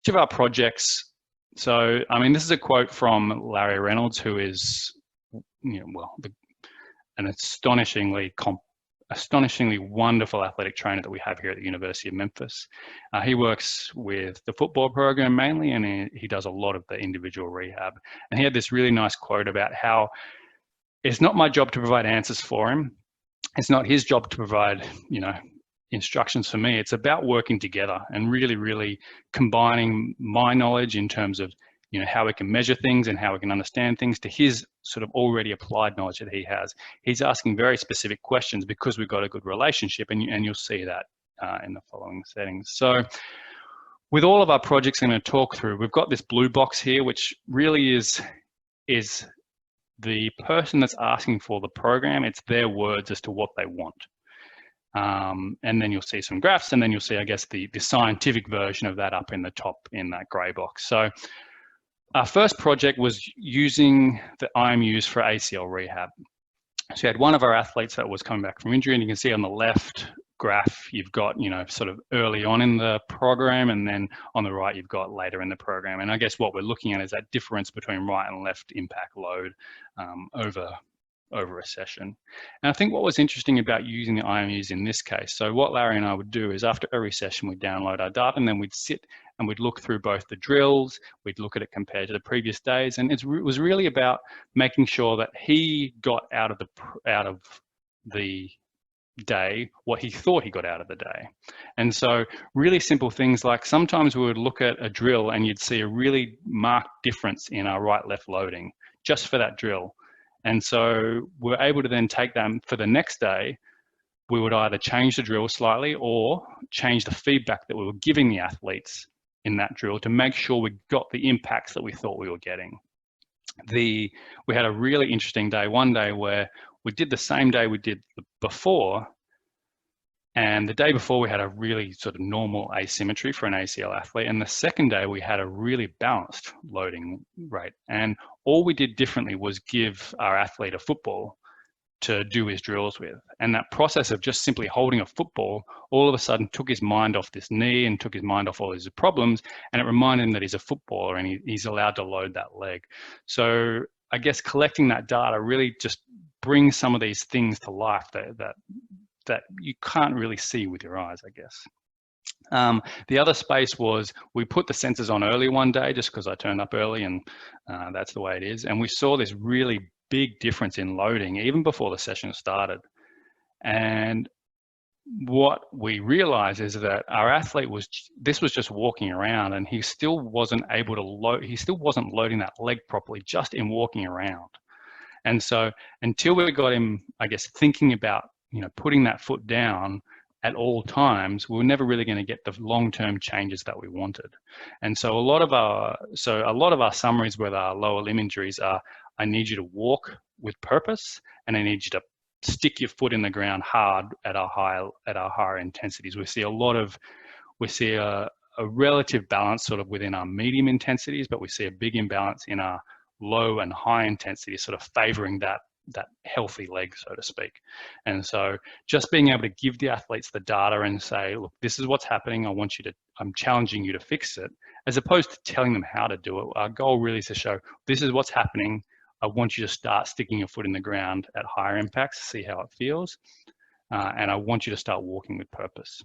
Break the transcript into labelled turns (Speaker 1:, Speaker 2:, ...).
Speaker 1: Each of our projects, so I mean, this is a quote from Larry Reynolds, who is, an astonishingly wonderful athletic trainer that we have here at the University of Memphis. He works with the football program mainly, and he does a lot of the individual rehab. And he had this really nice quote about how it's not my job to provide answers for him. It's not his job to provide, instructions for me. It's about working together and really, really combining my knowledge in terms of, how we can measure things and how we can understand things to his sort of already applied knowledge that he has. He's asking very specific questions because we've got a good relationship, and you'll see that in the following settings. So with all of our projects I'm going to talk through, we've got this blue box here, which really is the person that's asking for the program. It's their words as to what they want. And then you'll see some graphs, and then you'll see, I guess, the scientific version of that up in the top in that gray box. So our first project was using the IMUs for ACL rehab. So you had one of our athletes that was coming back from injury, and you can see on the left graph, you've got, sort of early on in the program, and then on the right, you've got later in the program. And I guess what we're looking at is that difference between right and left impact load over a session. And I think what was interesting about using the IMUs in this case, so what Larry and I would do is after every session, we'd download our data, and then we'd sit and we'd look through both the drills, we'd look at it compared to the previous days. And it was really about making sure that he got out of the day what he thought he got out of the day. And so really simple things like sometimes we would look at a drill and you'd see a really marked difference in our right-left loading just for that drill. And so we're able to then take them for the next day. We would either change the drill slightly or change the feedback that we were giving the athletes in that drill to make sure we got the impacts that we thought we were getting. We had a really interesting day one day where we did the same day we did before, and the day before we had a really sort of normal asymmetry for an ACL athlete, and the second day we had a really balanced loading rate. And all we did differently was give our athlete a football to do his drills with. And that process of just simply holding a football all of a sudden took his mind off this knee and took his mind off all his problems, and it reminded him that he's a footballer and he's allowed to load that leg. So I guess collecting that data really just brings some of these things to life that you can't really see with your eyes, I guess. The other space was we put the sensors on early one day just because I turned up early, and that's the way it is. And we saw this really big difference in loading even before the session started. And what we realized is that our athlete was just walking around, and he still wasn't able to load, he still wasn't loading that leg properly just in walking around. And so until we got him, I guess, thinking about, putting that foot down at all times, we were never really going to get the long-term changes that we wanted. And so a lot of our summaries with our lower limb injuries are, I need you to walk with purpose, and I need you to stick your foot in the ground hard at our higher intensities. We see a relative balance sort of within our medium intensities, but we see a big imbalance in our low and high intensity, sort of favoring that healthy leg, so to speak. And so just being able to give the athletes the data and say, look, this is what's happening. I'm challenging you to fix it, as opposed to telling them how to do it. Our goal really is to show, this is what's happening. I want you to start sticking your foot in the ground at higher impacts, see how it feels. And I want you to start walking with purpose.